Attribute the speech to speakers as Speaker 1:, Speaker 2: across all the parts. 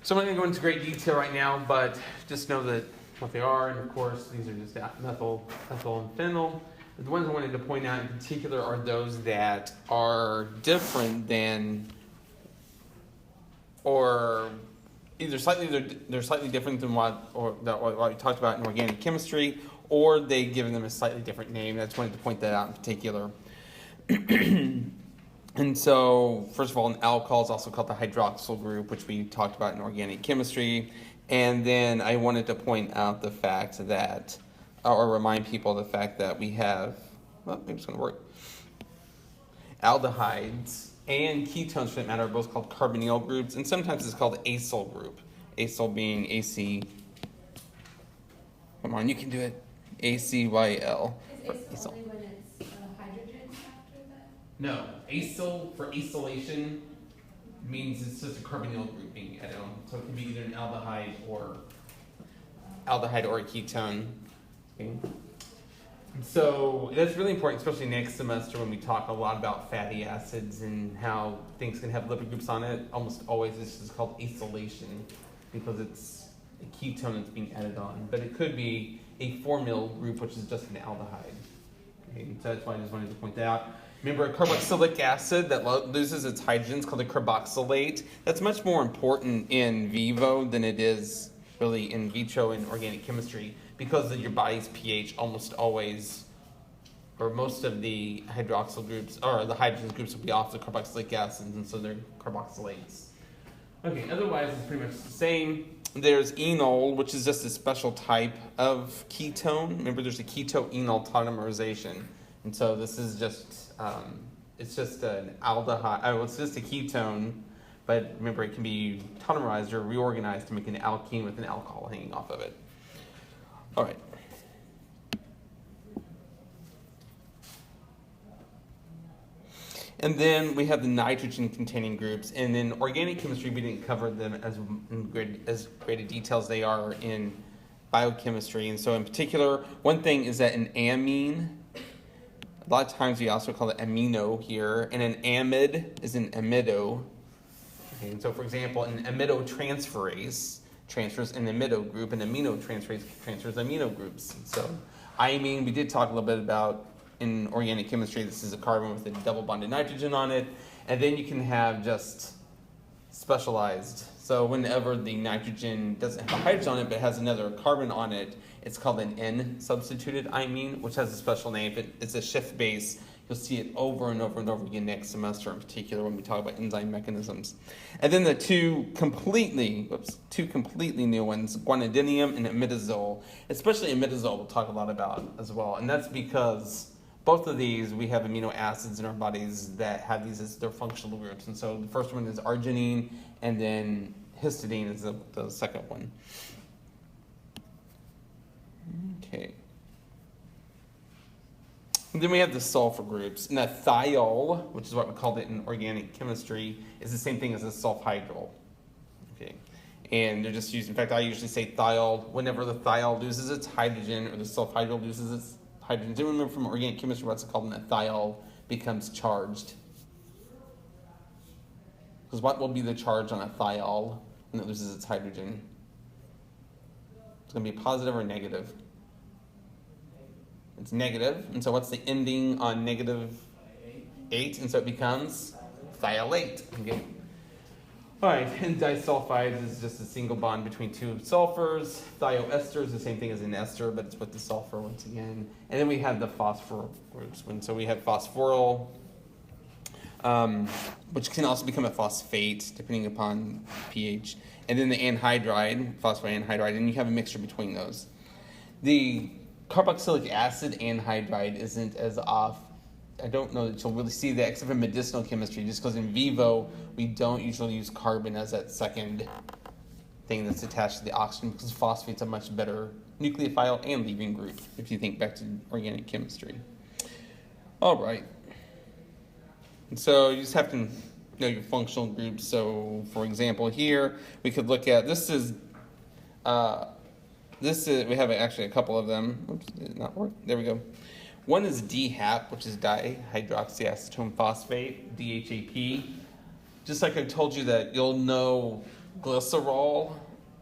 Speaker 1: So I'm not going to go into great detail right now, but just know that what they are, and of course these are just methyl, ethyl, and phenyl. The ones I wanted to point out in particular are those that are different than, or either they're slightly different than what we talked about in organic chemistry, or they've given them a slightly different name. I just wanted to point that out in particular. And so, first of all, an alcohol is also called the hydroxyl group, which we talked about in organic chemistry. And then I wanted to point out the fact that, or remind people of the fact that we have, well, maybe it's going to work. Aldehydes and ketones, for that matter, are both called carbonyl groups, and sometimes it's called acyl group. Acyl being AC. Come on, you can do it. ACYL.
Speaker 2: Is acyl only when it's hydrogen after that?
Speaker 1: No, acyl for acylation means it's just a carbonyl group being added on. So it can be either an aldehyde or a ketone. Okay. So that's really important, especially next semester when we talk a lot about fatty acids and how things can have lipid groups on it. Almost always this is called acylation because it's a ketone that's being added on. But it could be a formyl group, which is just an aldehyde. Okay. So that's why I just wanted to point that out. Remember, a carboxylic acid that loses its hydrogens called a carboxylate. That's much more important in vivo than it is really in vitro in organic chemistry because of your body's pH almost always, or most of the hydroxyl groups, or the hydrogen groups will be off the carboxylic acids, and so they're carboxylates. Okay, otherwise it's pretty much the same. There's enol, which is just a special type of ketone. Remember, there's a keto-enol tautomerization. And so this is just, it's just an aldehyde, it's just a ketone, but remember it can be tautomerized or reorganized to make an alkene with an alcohol hanging off of it. All right. And then we have the nitrogen-containing groups, and in organic chemistry we didn't cover them as great a detail as they are in biochemistry. And so in particular, one thing is that an amine, a lot of times we also call it amino here, and an amide is an amido. Okay, and so, for example, an amidotransferase transfers an amido group, and aminotransferase transfers amino groups. So, imine, we did talk a little bit about in organic chemistry. This is a carbon with a double bonded nitrogen on it, and then you can have just specialized. So, whenever the nitrogen doesn't have a hydrogen on it but has another carbon on it, it's called an N-substituted imine, which has a special name. It's a Schiff base. You'll see it over and over and over again next semester, in particular when we talk about enzyme mechanisms. And then the two completely new ones, guanidinium and imidazole. Especially imidazole we'll talk a lot about as well. And that's because both of these, we have amino acids in our bodies that have these as their functional groups. And so the first one is arginine, and then histidine is the second one. Okay. And then we have the sulfur groups. And the thiol, which is what we called it in organic chemistry, is the same thing as a sulfhydryl. Okay. And they're just used, in fact, I usually say thiol whenever the thiol loses its hydrogen or the sulfhydryl loses its hydrogen. Do you remember from organic chemistry what's it called when a thiol becomes charged? Because what will be the charge on a thiol when it loses its hydrogen? It's going to be positive or negative? It's negative, and so what's the ending on negative 8? And so it becomes thiolate. Okay. All right, and disulfides is just a single bond between two sulfurs. Thioester is the same thing as an ester, but it's with the sulfur once again. And then we have the phosphoryl groups. And so we have phosphoryl, which can also become a phosphate depending upon pH. And then the anhydride, phosphoanhydride, and you have a mixture between those. The carboxylic acid anhydride isn't as off. I don't know that you'll really see that except for medicinal chemistry, just because in vivo we don't usually use carbon as that second thing that's attached to the oxygen, because phosphate's a much better nucleophile and leaving group if you think back to organic chemistry. All right. And so you just have to know your functional groups. So for example here we could look at we have actually a couple of them. Oops, did it not work? There we go. One is DHAP, which is dihydroxyacetone phosphate, DHAP. Just like I told you that you'll know glycerol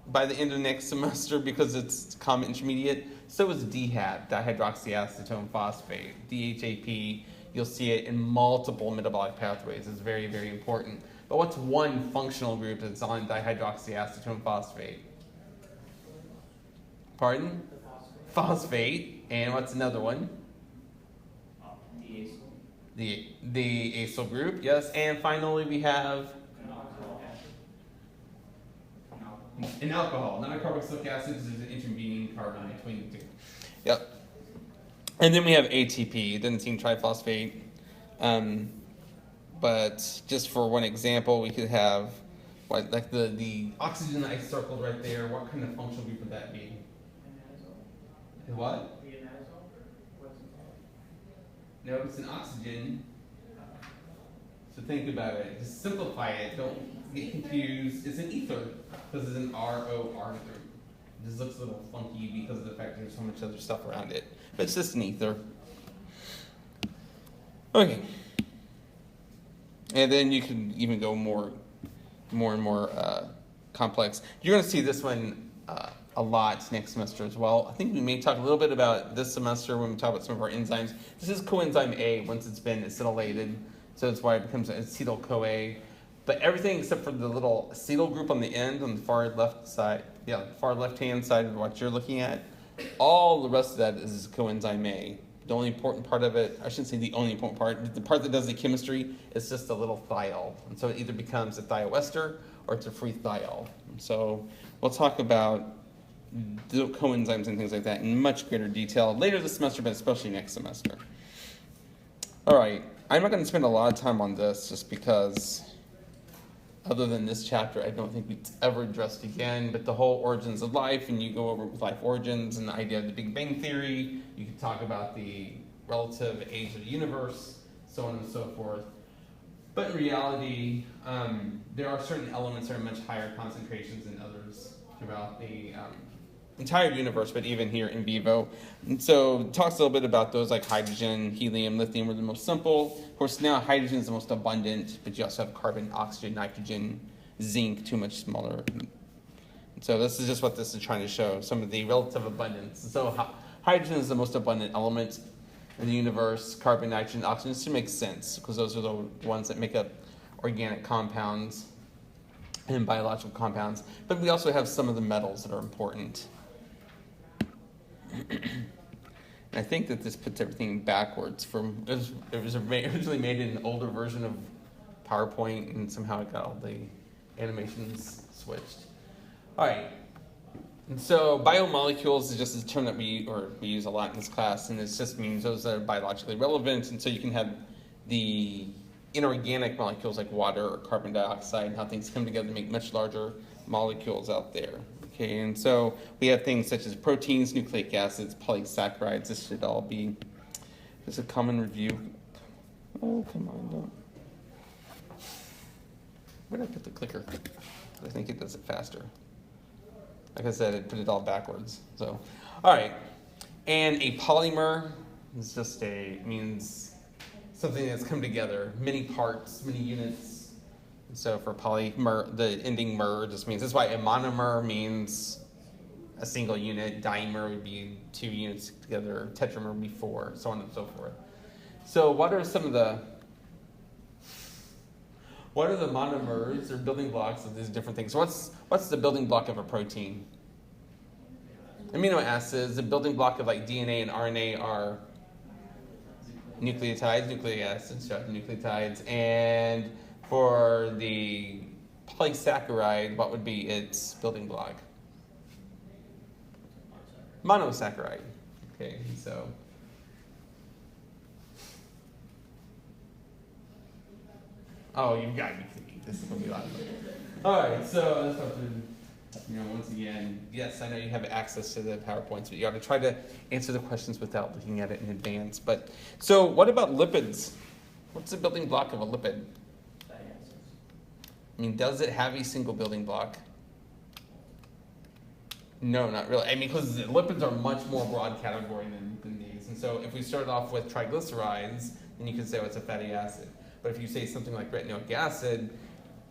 Speaker 1: by the end of next semester because it's common intermediate. So is DHAP, dihydroxyacetone phosphate, DHAP. You'll see it in multiple metabolic pathways. It's very, very important. But what's one functional group that's on dihydroxyacetone phosphate? Pardon? Phosphate. And what's another one? The acyl group, yes. And finally we have an alcohol. Not a carboxylic acid, there's an intervening carbon between the two. Yep. And then we have ATP, adenosine triphosphate. But just for one example, we could have like the oxygen I circled right there. What kind of functional group would that be? What? No, it's an oxygen. So think about it. Just simplify it. Don't get confused. It's an ether because it's an ROR group. It just looks a little funky because of the fact there's so much other stuff around it. But it's just an ether. Okay. And then you can even go more and more complex. You're going to see this one a lot next semester as well. I think we may talk a little bit about this semester when we talk about some of our enzymes. This is coenzyme A once it's been acetylated, so that's why it becomes acetyl-CoA. But everything except for the little acetyl group on the end, on the far left side, far left-hand side of what you're looking at, all the rest of that is coenzyme A. The only important part of it, I shouldn't say the only important part, the part that does the chemistry is just a little thiol. And so it either becomes a thioester or it's a free thiol. So we'll talk about the coenzymes and things like that in much greater detail later this semester, but especially next semester. All right, I'm not going to spend a lot of time on this just because other than this chapter, I don't think we've ever addressed again, but the whole origins of life, and you go over life origins and the idea of the Big Bang Theory, you can talk about the relative age of the universe, so on and so forth. But in reality, there are certain elements that are much higher concentrations than others throughout the entire universe, but even here in vivo. And so it talks a little bit about those like hydrogen, helium, lithium are the most simple. Of course, now hydrogen is the most abundant, but you also have carbon, oxygen, nitrogen, zinc, too much smaller. And so this is just what this is trying to show, some of the relative abundance. So hydrogen is the most abundant element in the universe, carbon, nitrogen, oxygen. This makes sense because those are the ones that make up organic compounds and biological compounds. But we also have some of the metals that are important. And I think that this puts everything backwards from, it was originally made in an older version of PowerPoint, and somehow it got all the animations switched. All right. And so biomolecules is just a term that we use a lot in this class, and it just means those that are biologically relevant. And so you can have the inorganic molecules like water or carbon dioxide and how things come together to make much larger molecules out there. Okay, and so we have things such as proteins, nucleic acids, polysaccharides. This should all be just a common review. Oh, come on, don't. Where did I put the clicker? I think it does it faster. Like I said, it put it all backwards. So, all right. And a polymer is just means something that's come together, many parts, many units. So for polymer, the ending mer just means, that's why a monomer means a single unit, dimer would be 2 units together, tetramer would be 4, so on and so forth. So what are some of the monomers or building blocks of these different things? So what's the building block of a protein? Amino acids. The building block of like DNA and RNA are nucleotides, nucleic acids, nucleotides, and for the polysaccharide, what would be its building block? Monosaccharide. Okay, so oh, you've got to be thinking this is going to be a lot of fun. All right, so let's start with, once again, yes, I know you have access to the PowerPoints, but you got to try to answer the questions without looking at it in advance. But so, what about lipids? What's the building block of a lipid? I mean, does it have a single building block? No, not really. I mean, because lipids are much more broad category than these. And so if we started off with triglycerides, then you could say, oh, it's a fatty acid. But if you say something like retinoic acid,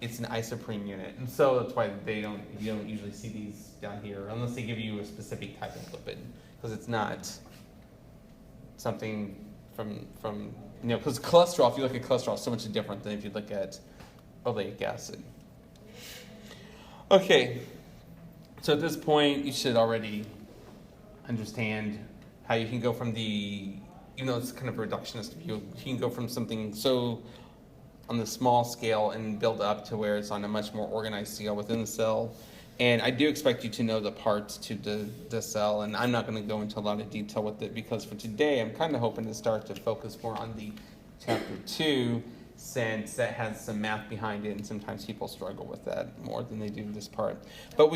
Speaker 1: it's an isoprene unit, and so that's why you don't usually see these down here unless they give you a specific type of lipid, because it's not something from because cholesterol. If you look at cholesterol, it's so much different than if you look at oleic acid. Okay, so at this point, you should already understand how you can go from even though it's kind of a reductionist view, you can go from something so on the small scale and build up to where it's on a much more organized scale within the cell. And I do expect you to know the parts to the cell, and I'm not going to go into a lot of detail with it because for today I'm kind of hoping to start to focus more on the chapter 2, since that has some math behind it, and sometimes people struggle with that more than they do this part. But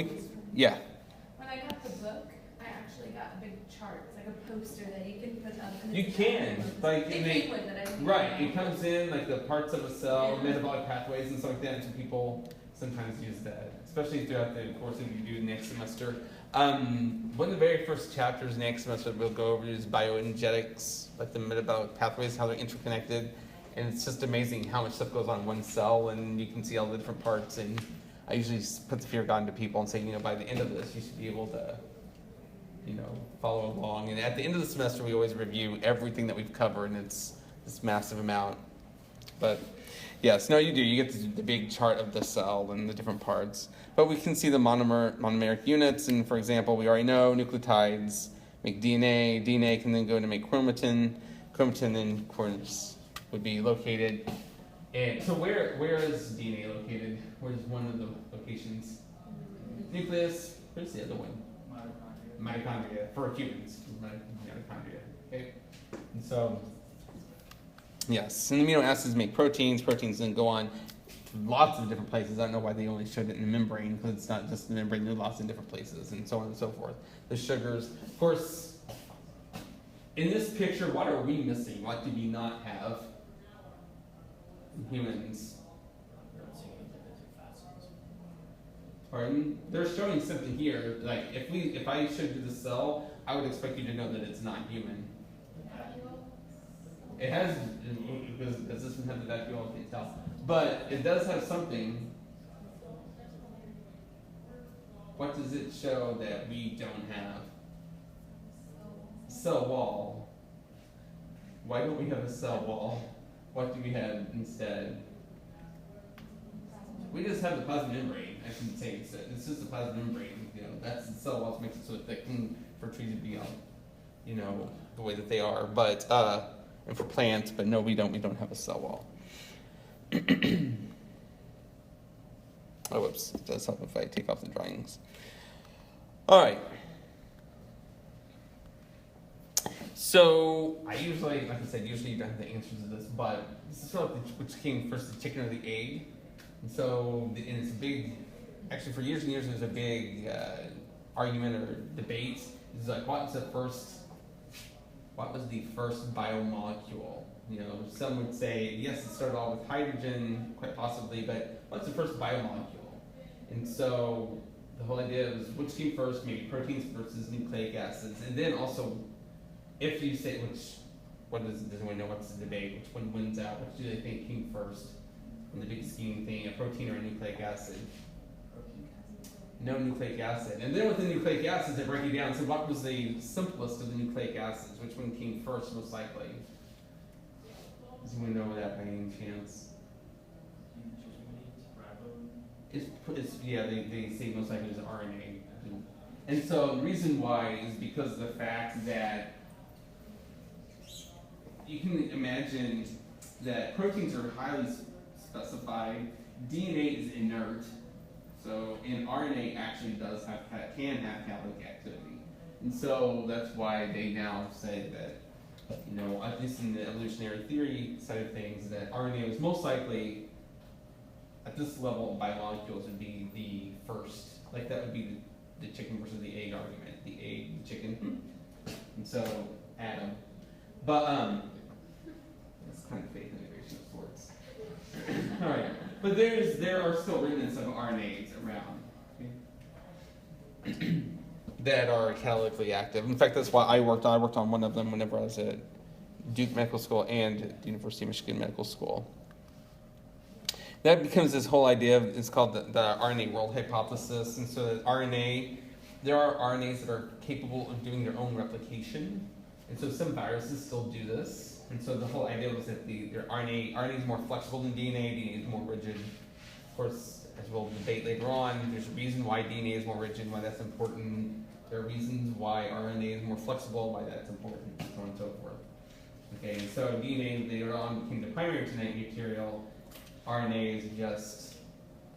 Speaker 1: yeah.
Speaker 2: When I got the book, I actually got a big chart. It's like a poster that you can put up. And
Speaker 1: You can. Like,
Speaker 2: it came with it.
Speaker 1: Right. It comes in like the parts of a cell, metabolic pathways and stuff like that, and so people sometimes use that, especially throughout the course of you do next semester. One of the very first chapters next semester we'll go over is bioenergetics, like the metabolic pathways, how they're interconnected. And it's just amazing how much stuff goes on in one cell, and you can see all the different parts. And I usually put the fear of God into people and say, by the end of this, you should be able to, follow along. And at the end of the semester, we always review everything that we've covered, and it's this massive amount. But yes, no, you do. You get the big chart of the cell and the different parts. But we can see the monomeric units, and for example, we already know nucleotides make DNA. DNA can then go to make chromatin. Chromatin then, of course, would be located. And so where is DNA located? Where's one of the locations? Nucleus. Where's the other one? Mitochondria. For humans. Mitochondria. Okay. And so, yes. And amino acids make proteins. Proteins then go on to lots of different places. I don't know why they only showed it in the membrane, because it's not just the membrane. There are lots of different places, and so on and so forth. The sugars. Of course, in this picture, what are we missing? What do we not have? Humans. Pardon? They're showing something here. Like if I showed you the cell, I would expect you to know that it's not human. It has, because does this one have the vacuole? I can't tell. But it does have something. What does it show that we don't have? Cell wall. Why don't we have a cell wall? What do we have instead? We just have the plasma membrane. I shouldn't say it's just the plasma membrane. That's the cell wall that makes it so thick and for trees to be on, the way that they are. But and for plants, but no, we don't have a cell wall. Oh, whoops! It does help if I take off the drawings. All right. So I usually, like I said, you don't have the answers to this, but this is sort of which came first, the chicken or the egg. And so, and it's a big, actually for years and years, there's a big argument or debate. It's like, what was the first biomolecule? Some would say, yes, it started all with hydrogen, quite possibly, but what's the first biomolecule? And so the whole idea is which came first, maybe proteins versus nucleic acids, and then also, if you say does anyone know what's the debate? Which one wins out? Which do they think came first in the big scheme thing, a protein or a nucleic acid? No nucleic acid. And then with the nucleic acids, they break it down. So what was the simplest of the nucleic acids? Which one came first, most likely? Does anyone know that by any chance? They say most likely it's RNA. And so the reason why is because of the fact that you can imagine that proteins are highly specified. DNA is inert, and RNA actually can have catalytic activity, and so that's why they now say that, at least in the evolutionary theory side of things, that RNA was most likely at this level of biomolecules would be the first. Like that would be the chicken versus the egg argument. The egg, the chicken, and so Adam. But it's kind of faith integration of sorts. All right, but there are still remnants of RNAs around that are catalytically active. In fact, that's why I worked on one of them whenever I was at Duke Medical School and the University of Michigan Medical School. that becomes this whole idea of, it's called the RNA world hypothesis. And so there are RNAs that are capable of doing their own replication. And so some viruses still do this. And so the whole idea was that their RNA is more flexible than DNA is more rigid. Of course, as we'll debate later on, there's a reason why DNA is more rigid, why that's important. There are reasons why RNA is more flexible, why that's important, and so on and so forth. Okay, so DNA later on became the primary genetic material. RNA is just,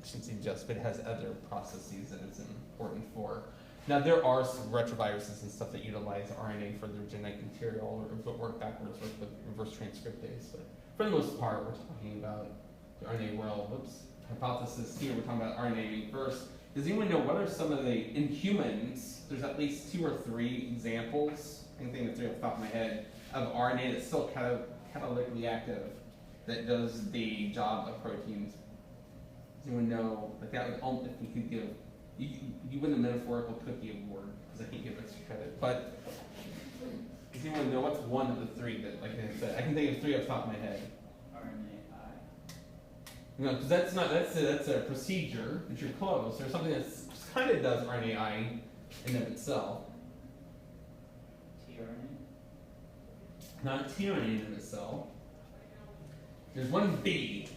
Speaker 1: I shouldn't say just, but it has other processes that it's important for. Now there are some retroviruses and stuff that utilize RNA for their genetic material or work backwards with reverse transcriptase, but for the most part we're talking about the RNA world. Hypothesis here, we're talking about RNA first. Does anyone know what are some of the, in humans, there's at least 2 or 3 examples, I can think of 3 off the top of my head, of RNA that's still catalytically active, that does the job of proteins. Does anyone know, like that would, if we could give, you win the metaphorical cookie award, because I can't give extra credit, but does anyone know what's one of the 3 that, like I said, I can think of 3 off the top of my head. No, because that's a procedure, but you're close. There's something that kind of does RNAi in of itself. tRNA? Not tRNA in of itself. There's one B.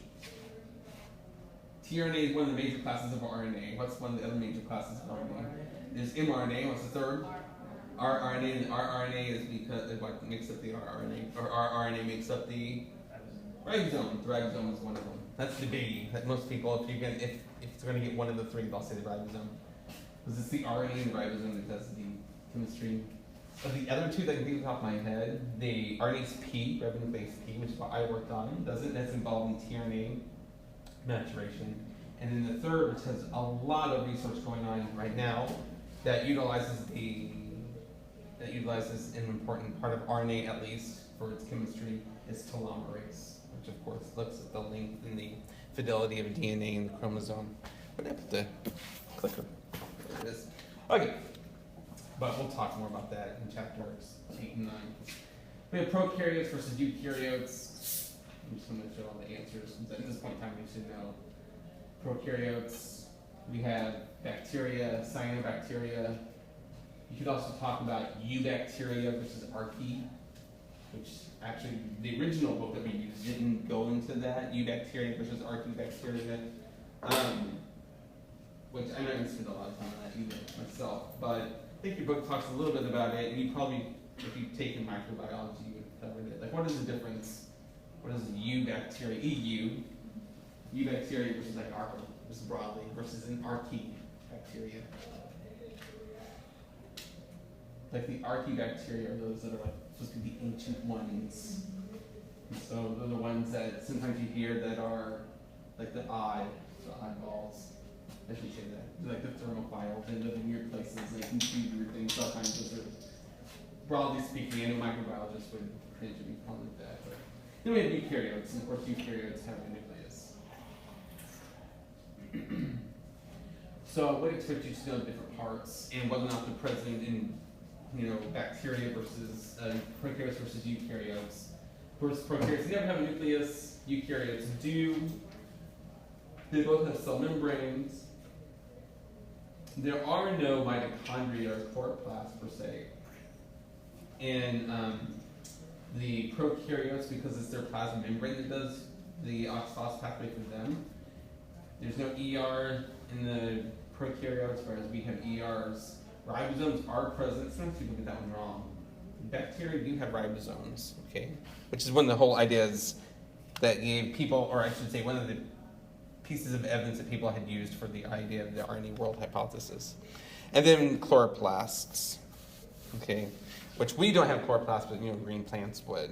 Speaker 1: tRNA is one of the major classes of RNA. What's one of the other major classes of RNA? There's mRNA. What's the third? rRNA, and rRNA is because it what makes up the rRNA, or rRNA makes up the ribosome. The ribosome is one of them. That's the biggie that most people, if it's going to get one of the 3, they'll say the ribosome. Because it's the RNA and the ribosome that does the chemistry. Of the other 2 that I can think of off the top of my head, the RNase P, ribonuclease P, which is what I worked on, doesn't. That's involved in tRNA maturation. And then the third, which has a lot of research going on right now, that utilizes an important part of RNA, at least for its chemistry, is telomerase, which of course looks at the length and the fidelity of DNA in the chromosome. What happened to the clicker? There it is. Okay, but we'll talk more about that in chapters 8 and 9. We have prokaryotes versus eukaryotes. I'm just going to show all the answers. At this point in time, we should know. Prokaryotes, we have bacteria, cyanobacteria. You could also talk about eubacteria versus archaea, which actually the original book that we used didn't go into that, eubacteria versus archaebacteria, which I'm not going to spend a lot of time on that either myself, but I think your book talks a little bit about it, and you probably, if you've taken microbiology, you would have covered it. Like, what is the difference? What is eubacteria, eubacteria versus like just broadly, versus an archaebacteria? Like the archaebacteria are those that are like supposed to be the ancient ones. And so they're the ones that sometimes you hear that are like the eyeballs. I should say that. They're like the thermophiles. They live in weird places. They can do weird things. Sometimes those are, broadly speaking, any microbiologist would cringe at me calling it that. But then we have eukaryotes, and of course eukaryotes have a nucleus. So I would expect you to know the different parts and whether or not they're present in bacteria versus prokaryotes versus eukaryotes. Of course, prokaryotes never have a nucleus. Eukaryotes do. They both have cell membranes. There are no mitochondria or chloroplasts per se. In the prokaryotes, because it's their plasma membrane that does the oxidase pathway for them. There's no ER in the prokaryotes, whereas we have ERs. Ribosomes are present. Sometimes people get that one wrong. Bacteria do have ribosomes, okay? Which is one of the whole ideas that gave people, or I should say one of the pieces of evidence that people had used for the idea of the RNA world hypothesis. And then chloroplasts, okay? Which we don't have chloroplasts, but green plants would.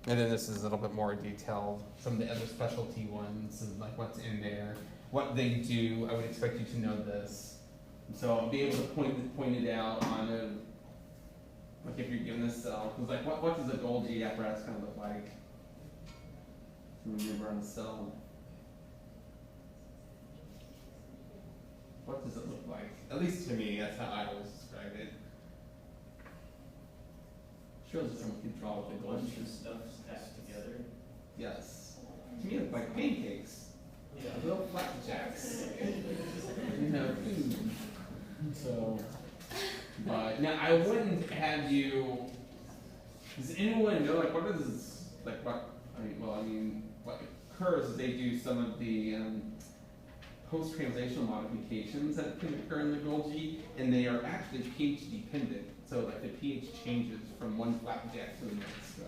Speaker 1: And then this is a little bit more detailed. Some of the other specialty ones, and like what's in there, what they do. I would expect you to know this. So I'll be able to point it out on like if you're given a cell, because like what does a Golgi apparatus kind of look like? Remember on the cell. What does it look like? At least to me, that's how I always describe it. Sure, that someone could draw with a Golgi.
Speaker 3: Bunch of stuff stacked together.
Speaker 1: Yes. To me, it's like pancakes.
Speaker 3: Yeah.
Speaker 1: Little flapjacks. You know, food. So, but now I wouldn't have you. Does anyone know, like, what is, like, what, what occurs is they do some of the post-translational modifications that can occur in the Golgi, and they are actually pH dependent. So, like, the pH changes from one flapjack to the next, so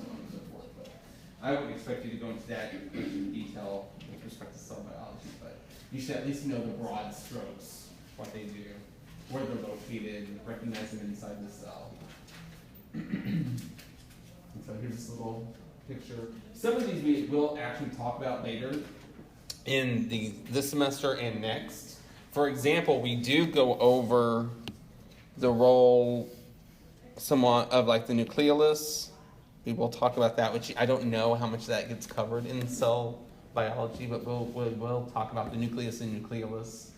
Speaker 1: on and so forth. But I wouldn't expect you to go into that in detail with respect to cell biology, but you should at least know the broad strokes, what they do, where they're located, recognize them inside the cell. And so here's this little picture. Some of these we will actually talk about later in this semester and next. For example, we do go over the role somewhat of like the nucleolus. We will talk about that, which I don't know how much that gets covered in cell biology, but we'll talk about the nucleus and nucleolus.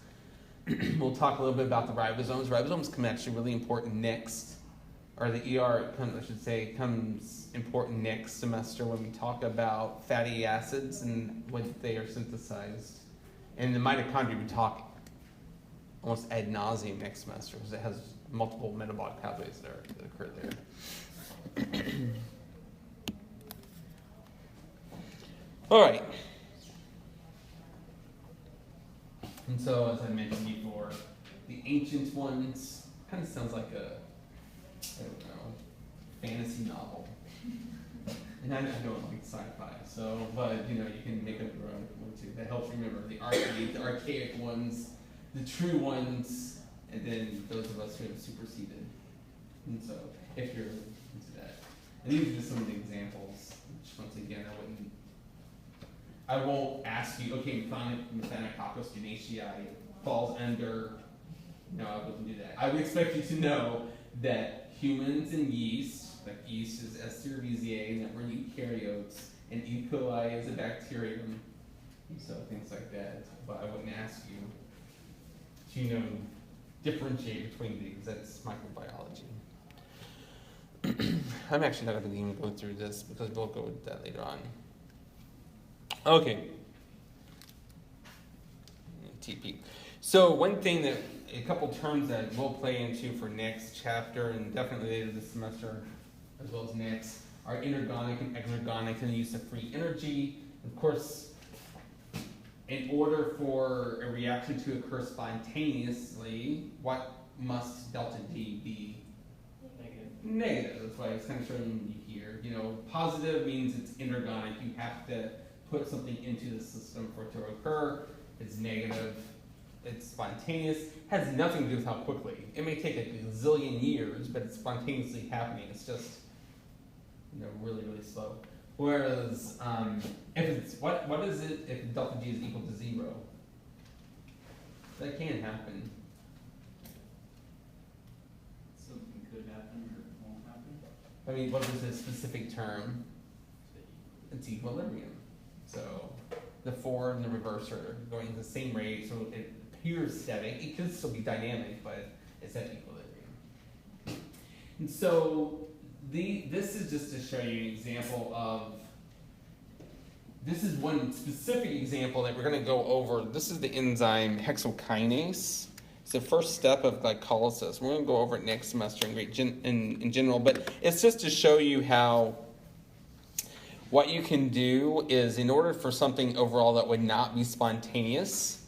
Speaker 1: We'll talk a little bit about the ribosomes. Ribosomes come actually really important next, or the ER, comes important next semester when we talk about fatty acids and when they are synthesized. And the mitochondria we talk almost ad nauseum next semester because it has multiple metabolic pathways that occur there. All right. And so, as I mentioned before, the ancient ones kind of sounds like a, I don't know, fantasy novel. And I don't like sci-fi, so, but you know, you can make up your own one too. That helps remember the archaic ones, the true ones, and then those of us who have superseded. And so, if you're into that. And these are just some of the examples, which once again, I won't ask you, okay, Methanococcus genacei falls under, no, I wouldn't do that. I would expect you to know that humans and yeast, like yeast is Escherichia, and that we're eukaryotes, and E. coli is a bacterium, and so things like that. But I wouldn't ask you to differentiate between these. That's microbiology. I'm actually not going to even go through this because we'll go with that later on. Okay. TP. So one thing that, a couple terms that we'll play into for next chapter and definitely later this semester as well as next are inorganic and exergonic and the use of free energy. Of course, in order for a reaction to occur spontaneously, what must delta G be? Negative. That's why it's kind of showing you here. You know, positive means it's inorganic. You have to put something into the system for it to occur. It's negative. It's spontaneous. Has nothing to do with how quickly. It may take a zillion years, but it's spontaneously happening. It's just, you know, really, really slow. Whereas, if it's what is it if delta G is equal to 0? That can happen.
Speaker 3: Something could happen or it won't happen.
Speaker 1: I mean, what is a specific term? It's equilibrium. So the forward and the reverse are going at the same rate, so it appears static. It could still be dynamic, but it's at equilibrium. And so this is just to show you an example of, this is one specific example that we're going to go over. This is the enzyme hexokinase. It's the first step of glycolysis. We're going to go over it next semester in general, but it's just to show you how what you can do is, in order for something overall that would not be spontaneous,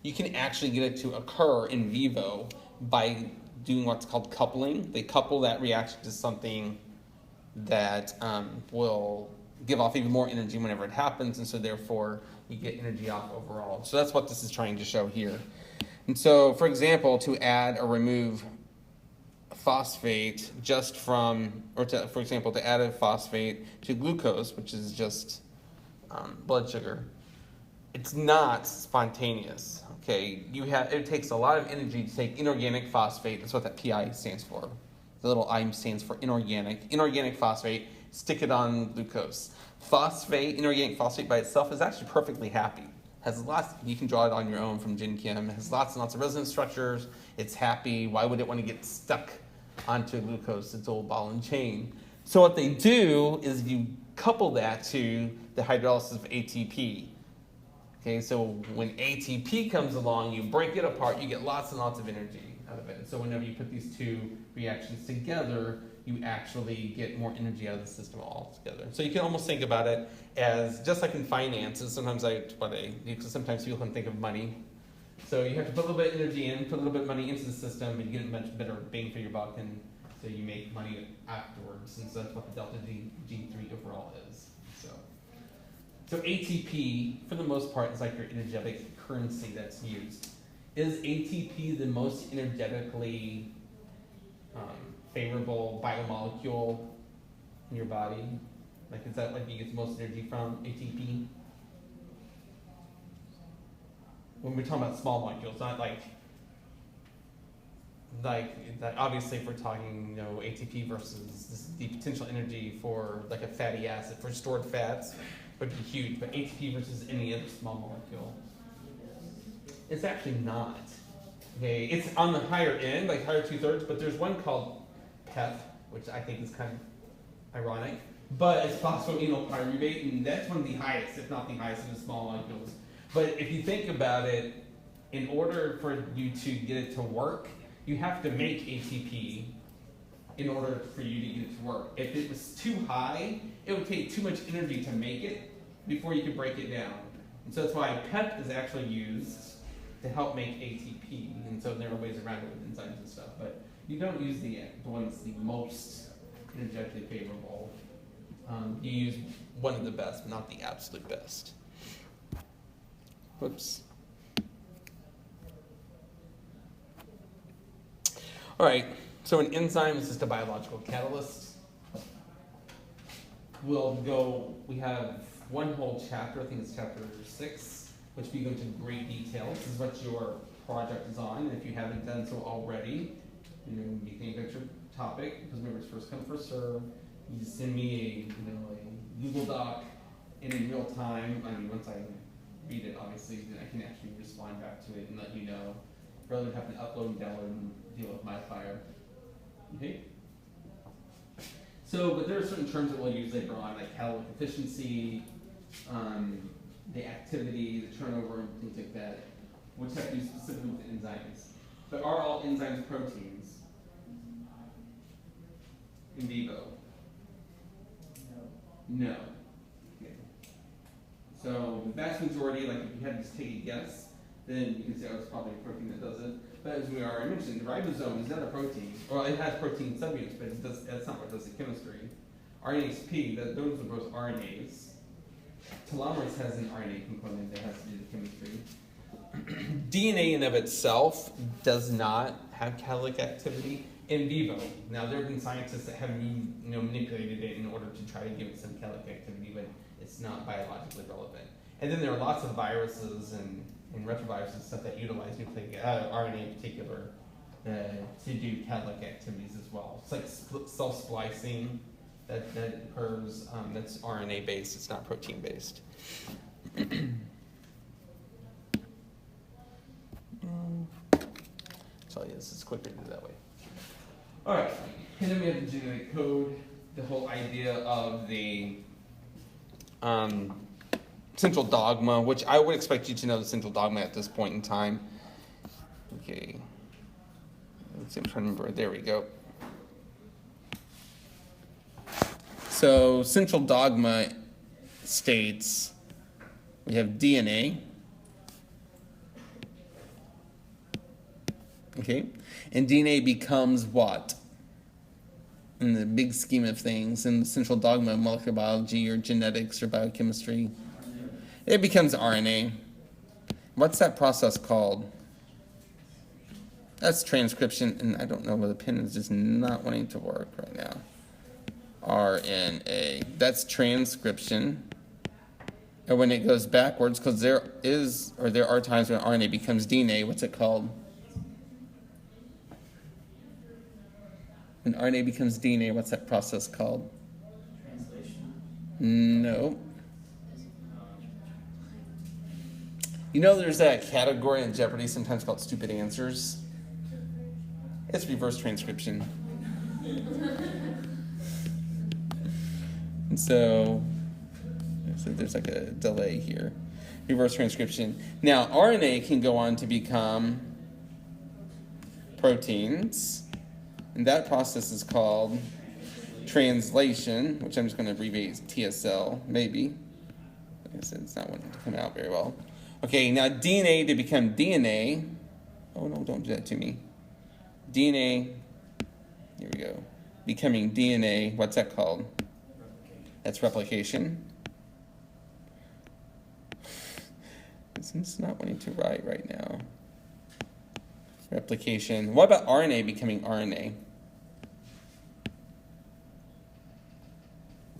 Speaker 1: you can actually get it to occur in vivo by doing what's called coupling. They couple that reaction to something that will give off even more energy whenever it happens, and so therefore you get energy off overall. So that's what this is trying to show here. And so, for example, to add or remove phosphate just from, or to, for example, to add a phosphate to glucose, which is just blood sugar, it's not spontaneous. Okay, it takes a lot of energy to take inorganic phosphate. That's what that PI stands for. The little I stands for inorganic phosphate. Stick it on glucose. Inorganic phosphate by itself is actually perfectly happy. Has lots. You can draw it on your own from Gen Chem. It has lots and lots of resonance structures. It's happy. Why would it want to get stuck onto glucose? It's all ball and chain. So what they do is you couple that to the hydrolysis of ATP. Okay, so when ATP comes along, you break it apart, you get lots and lots of energy out of it. So whenever you put these two reactions together, you actually get more energy out of the system altogether. So you can almost think about it as, just like in finances, sometimes sometimes people can think of money. So you have to put a little bit of energy in, put a little bit of money into the system, and you get a much better bang for your buck, and so you make money afterwards. And so that's what the delta G3 overall is. So ATP, for the most part, is like your energetic currency that's used. Is ATP the most energetically favorable biomolecule in your body? Like, is that like you get the most energy from ATP? When we're talking about small molecules, not like that. Obviously, if we're talking, ATP versus the potential energy for like a fatty acid for stored fats would be huge. But ATP versus any other small molecule, it's actually not. Okay, it's on the higher end, like higher 2/3. But there's one called PEP, which I think is kind of ironic. But it's phosphoenolpyruvate, and that's one of the highest, if not the highest, of the small molecules. But if you think about it, in order for you to get it to work, you have to make ATP in order for you to get it to work. If it was too high, it would take too much energy to make it before you could break it down. And so that's why PEP is actually used to help make ATP. And so there are ways around it with enzymes and stuff. But you don't use the one that's the most energetically favorable. You use one of the best, but not the absolute best. Whoops. All right, so an enzyme is just a biological catalyst. We have one whole chapter, I think it's chapter 6, which we go into great detail. This is what your project is on, and if you haven't done so already, you think about your topic, because remember, it's first come, first serve. You just send me a Google Doc, and in real time, once I read it, obviously, then I can actually respond back to it and let you know, rather than having to upload and download and deal with my file. Okay? So, but there are certain terms that we'll use later on, like caloric efficiency, the activity, the turnover, and things like that, which have to do specifically with enzymes. But are all enzymes proteins? In vivo? No. Okay. So the vast majority, like if you had to just take a guess, then you can say, it's probably a protein that does it. But as we already mentioned, the ribosome is not a protein. Well, it has protein subunits, but that's not what does the chemistry. RNase P, those are both RNAs. Telomerase has an RNA component that has to do with chemistry. DNA in of itself does not have catalytic activity in vivo. Now, there have been scientists that have manipulated it in order to try to give it some catalytic activity, but it's not biologically relevant. And then there are lots of viruses and retroviruses and stuff that utilize nucleic RNA in particular to do catalytic activities as well. It's like self-splicing that occurs. That's RNA based. It's not protein based. So yes, it's quicker to do that way. All right, and then we have the genetic code. The whole idea of the central dogma, which I would expect you to know the central dogma at this point in time. Okay. Let's see, I'm trying to remember. There we go. So central dogma states we have DNA. Okay. And DNA becomes what? In the big scheme of things, in the central dogma of molecular biology or genetics or biochemistry, it becomes RNA. What's that process called? That's transcription, and I don't know whether the pen is just not wanting to work right now. RNA. That's transcription. And when it goes backwards, because there are times when RNA becomes DNA, what's it called? When RNA becomes DNA, what's that process called?
Speaker 3: Translation?
Speaker 1: No. There's that category in Jeopardy sometimes called stupid answers. It's reverse transcription. And And so there's like a delay here. Reverse transcription. Now, RNA can go on to become proteins. And that process is called translation, which I'm just going to abbreviate as TSL, maybe. Like I said, it's not wanting to come out very well. Okay, now DNA to become DNA. Oh, no, don't do that to me. DNA, here we go. Becoming DNA, what's that called? That's replication. It's not wanting to write right now. Replication. What about RNA becoming RNA?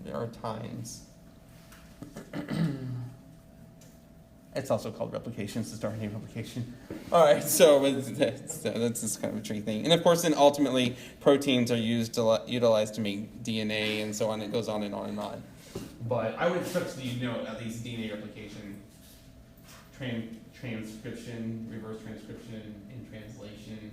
Speaker 1: There are times. It's also called replication. It's just RNA replication. All right, so that's just kind of a tricky thing. And of course, then ultimately, proteins are utilized to make DNA, and so on. It goes on and on and on. But I would expect you to know at least DNA replication, transcription, reverse transcription, and translation.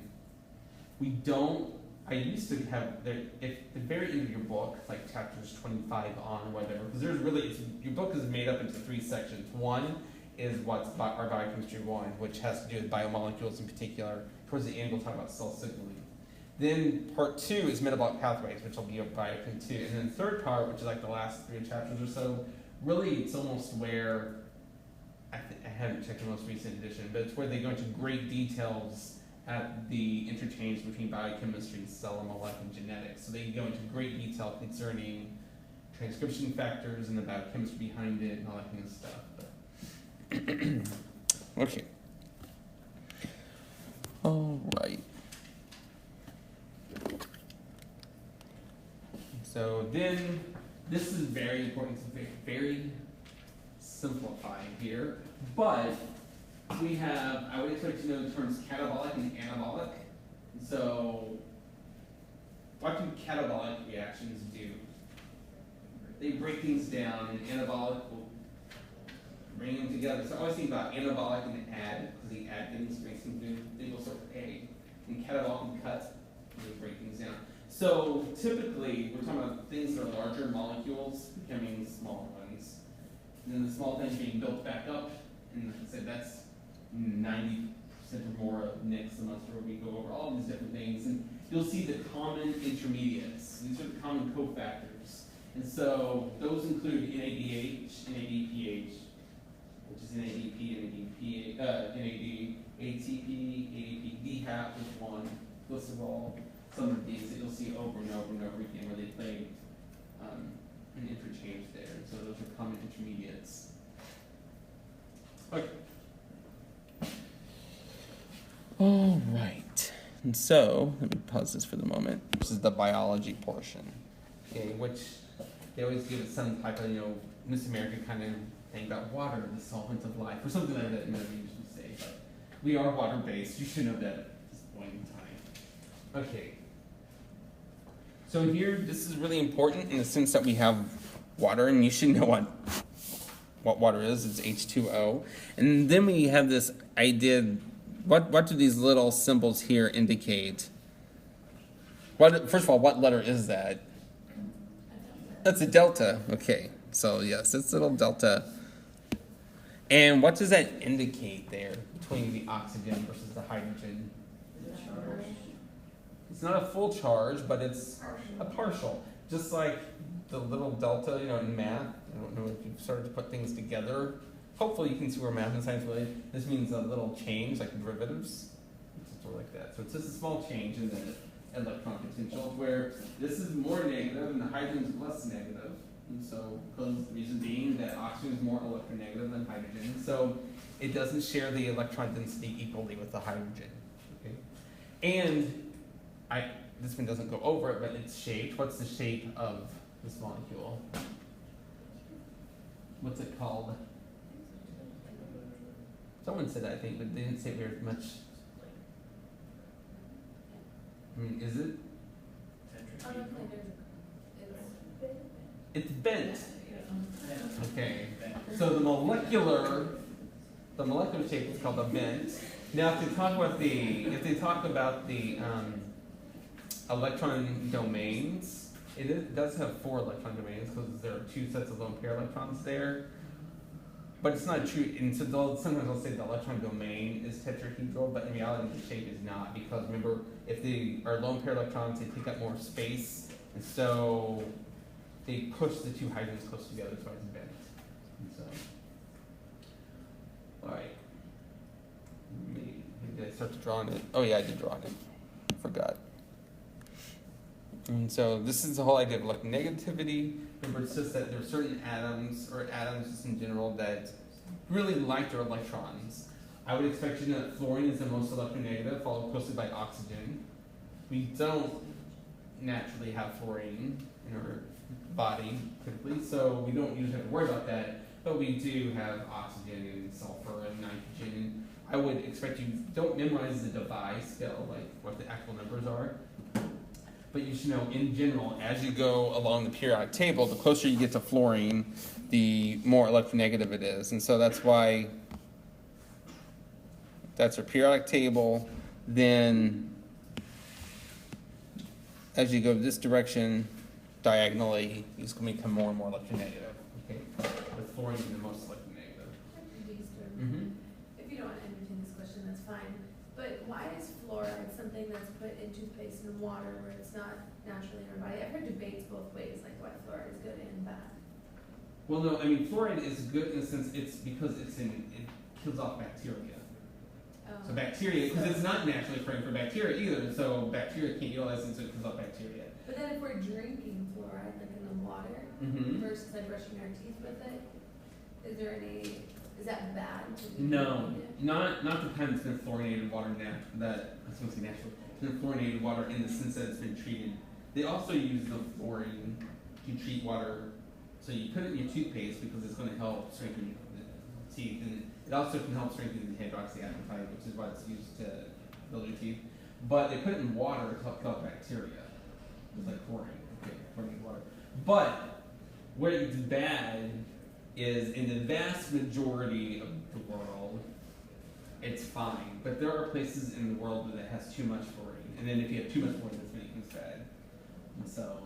Speaker 1: We don't. I used to have if the very end of your book, like chapters 25 on or whatever, because there's really your book is made up into 3 sections. One is what's our biochemistry 1, which has to do with biomolecules in particular. Towards the end, we'll talk about cell signaling. Then part 2 is metabolic pathways, which will be a biochem 2. And then the third part, which is like the last 3 chapters or so, really it's almost where, I haven't checked the most recent edition, but it's where they go into great details at the interchange between biochemistry, cell and molecular genetics. So they go into great detail concerning transcription factors and the biochemistry behind it and all that kind of stuff. Okay. All right. So then, this is very important. It's very simplified here, but we have, I would expect you to know the terms catabolic and anabolic. So, what do catabolic reactions do? They break things down, and anabolic will bring them together. So I always think about anabolic and add, because they add things, break things down. They go sort of A. And catabolic and cut, and they break things down. So typically, we're talking about things that are larger molecules becoming smaller ones. And then the small things being built back up. And like I said, that's 90% or more of next semester where we go over all these different things. And you'll see the common intermediates. These are the common cofactors. And so those include NADH, NADPH, which is NADP, NAD, ATP, ADP, DHAP is one, glycerol. Some of these that you'll see over and over and over again where they play an interchange there. So those are common intermediates. Okay. All right. And so, let me pause this for the moment. This is the biology portion. Okay, which they always give it some type of, Miss America kind of thing about water, the solvent of life, or something like that, maybe you should say. But we are water-based. You should know that at this point in time. Okay. So here, this is really important in the sense that we have water, and you should know what water is. It's H2O. And then we have this idea, what do these little symbols here indicate? First of all, what letter is that? That's a delta. Okay, so yes, it's a little delta. And what does that indicate there between the oxygen versus the hydrogen? It's not a full charge, but it's a partial. Just like the little delta, in math. I don't know if you've started to put things together. Hopefully you can see where math and science relate. This means a little change, like derivatives. It's sort of like that. So it's just a small change in the electron potential, where this is more negative and the hydrogen is less negative. And so, because the reason being that oxygen is more electronegative than hydrogen. So it doesn't share the electron density equally with the hydrogen. Okay? And this one doesn't go over it, but it's shaped. What's the shape of this molecule? What's it called? Someone said that, I think, but they didn't say very much. Is it? It's bent. Okay. So the molecular shape is called a bent. Now, if they talk about the electron domains, does have 4 electron domains because there are 2 sets of lone pair electrons there. But it's not true, and so sometimes they'll say the electron domain is tetrahedral, but in reality the shape is not, because remember, if they are lone pair electrons, they take up more space, and so they push the 2 hydrogens close together, so it's bent. And so, alright. Maybe did I start to draw on it? Oh yeah, I did draw on it. Forgot. And so this is the whole idea of electronegativity. Remember, it's just that there are certain atoms, or atoms just in general, that really like their electrons. I would expect you to know that fluorine is the most electronegative, followed closely by oxygen. We don't naturally have fluorine in our body, typically, so we don't usually have to worry about that, but we do have oxygen and sulfur and nitrogen. I would expect you don't memorize the device scale, like what the actual numbers are. But you should know, in general, as you go along the periodic table, the closer you get to fluorine, the more electronegative it is. And so that's why that's our periodic table. Then, as you go this direction, diagonally, it's going to become more and more electronegative. Okay? With fluorine being the most electronegative. Mm-hmm.
Speaker 2: If you don't want to entertain this question, that's fine. But why is fluoride something that's put in toothpaste and water where it's not naturally in our body? I've heard debates both ways, like why fluoride is good and bad.
Speaker 1: Well, no, I mean, fluoride is good in the sense it's because it kills off bacteria. So bacteria, because it's not naturally occurring for bacteria either, so bacteria can't utilize it, so it kills off bacteria.
Speaker 2: But then if we're drinking fluoride, like in the water, versus like brushing our teeth with it, is that bad?
Speaker 1: No, not the kind that's been fluorinated water that's mostly natural. It's been fluorinated water in the sense that it's been treated. They also use the fluorine to treat water, so you put it in your toothpaste because it's going to help strengthen the teeth, and it also can help strengthen the hydroxyapatite, which is why it's used to build your teeth. But they put it in water to help kill out bacteria. It's like chlorine, chlorinated water. But where it's bad is in the vast majority of the world, it's fine. But there are places in the world where it has too much fluorine. And then if you have too much fluorine, that's when it becomes bad. And so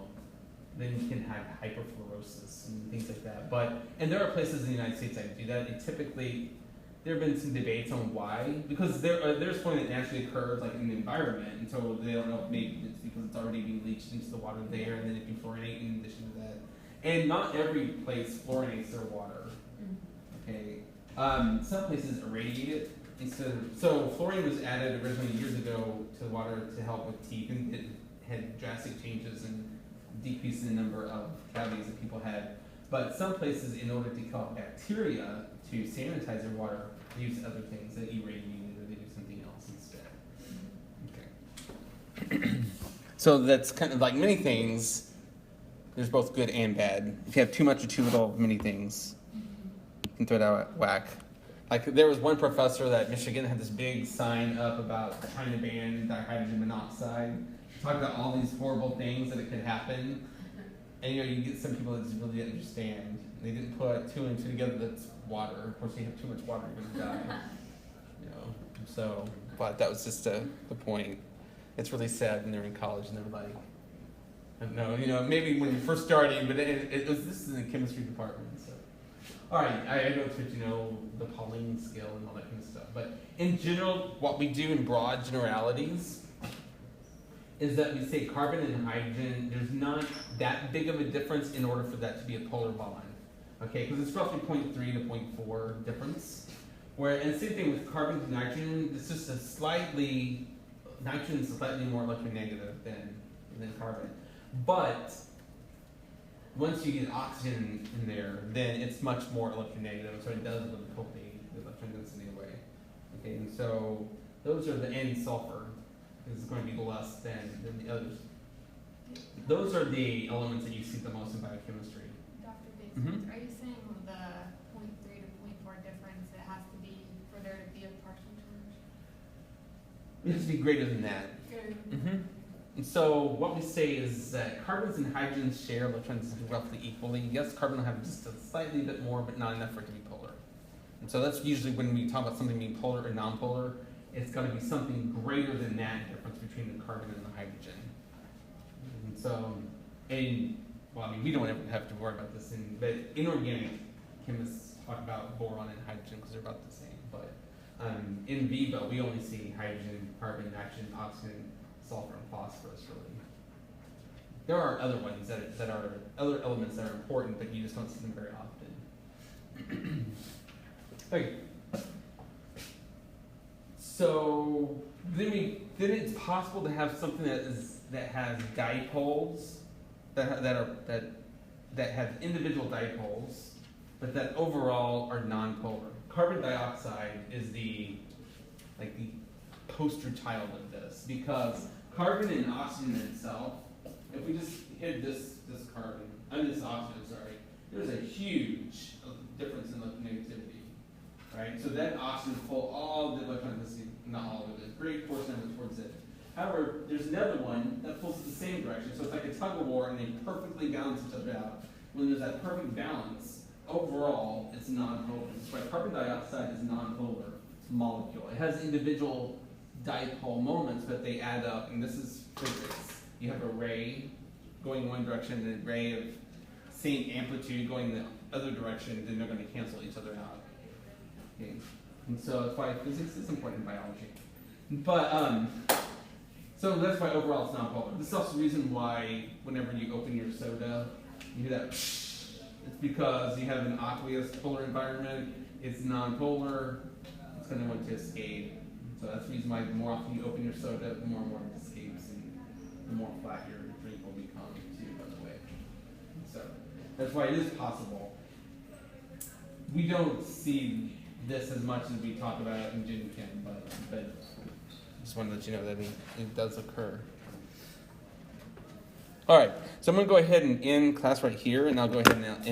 Speaker 1: then you can have hyperfluorosis and things like that. And there are places in the United States that do that. And typically, there have been some debates on why. Because there's fluorine that naturally occurs like in the environment. And so they don't know if maybe it's because it's already being leached into the water there, and then it can fluorinate in addition to that. And not every place fluorinates their water. Okay, some places irradiate it instead of. So fluorine was added originally years ago to water to help with teeth, and it had drastic changes and decrease in the number of cavities that people had. But some places, in order to kill out bacteria to sanitize their water, they use other things. They irradiate it, or they do something else instead. Okay. So that's kind of like many things. There's both good and bad. If you have too much or too little of many things, you can throw it out at whack. Like there was one professor at Michigan had this big sign up about trying to ban dihydrogen monoxide. Talked about all these horrible things that it could happen. And you get some people that just really didn't understand. They didn't put 2 and 2 together. That's water. Of course, you have too much water, you're gonna die. So, but that was just the point. It's really sad when they're in college and they're like, no, maybe when you're first starting, but this is in the chemistry department. So, all right, I don't expect the Pauling scale and all that kind of stuff. But in general, what we do in broad generalities is that we say carbon and hydrogen, there's not that big of a difference in order for that to be a polar bond. Okay, because it's roughly 0.3 to 0.4 difference. And same thing with carbon and nitrogen, it's just nitrogen is slightly more electronegative than carbon. But once you get oxygen in there, then it's much more electronegative, so it does replicate the electron density away. Okay, and so those are and sulfur is going to be less than the others. Those are the elements that you see the most in biochemistry.
Speaker 4: Dr. Bates, are you saying the 0.3 to 0.4 difference, it has to be for there to be a partial charge?
Speaker 1: It has to be greater than that. And so what we say is that carbons and hydrogens share electrons roughly equally. Yes, carbon will have just a slightly bit more, but not enough for it to be polar. And so that's usually when we talk about something being polar or nonpolar, it's got to be something greater than that difference between the carbon and the hydrogen. And so And, well, I mean, we don't ever have to worry about this, but inorganic chemists talk about boron and hydrogen because they're about the same. But in vivo, we only see hydrogen, carbon, nitrogen, oxygen, sulfur, and phosphorus, really. There are other ones that are other elements that are important, but you just don't see them very often. Okay. So then it's possible to have something that has dipoles that have individual dipoles, but that overall are nonpolar. Carbon dioxide is the poster child of this, because carbon and oxygen itself, if we just hit this carbon, this oxygen, sorry, there's a huge difference in electronegativity, right? So that oxygen pull all the electrons, not all of it, a great portion of it towards it. However, there's another one that pulls the same direction, so it's like a tug of war, and they perfectly balance each other out. When there's that perfect balance, overall, it's nonpolar. That's why carbon dioxide is nonpolar molecule. It has individual dipole moments, but they add up, and this is physics. You have a ray going one direction and a ray of same amplitude going the other direction, then they're going to cancel each other out. Okay. And so that's why physics is important in biology. But, so that's why overall it's nonpolar. This is also the reason why whenever you open your soda, you hear that psh. It's because you have an aqueous polar environment, it's nonpolar, it's going to want to escape. So that's the reason why the more often you open your soda, the more and more it escapes, and the more flat your drink will become too, by the way. So that's why it is possible. We don't see this as much as we talk about it in Gen Chem, but just wanted to let you know that it does occur. All right, so I'm going to go ahead and end class right here, and I'll go ahead and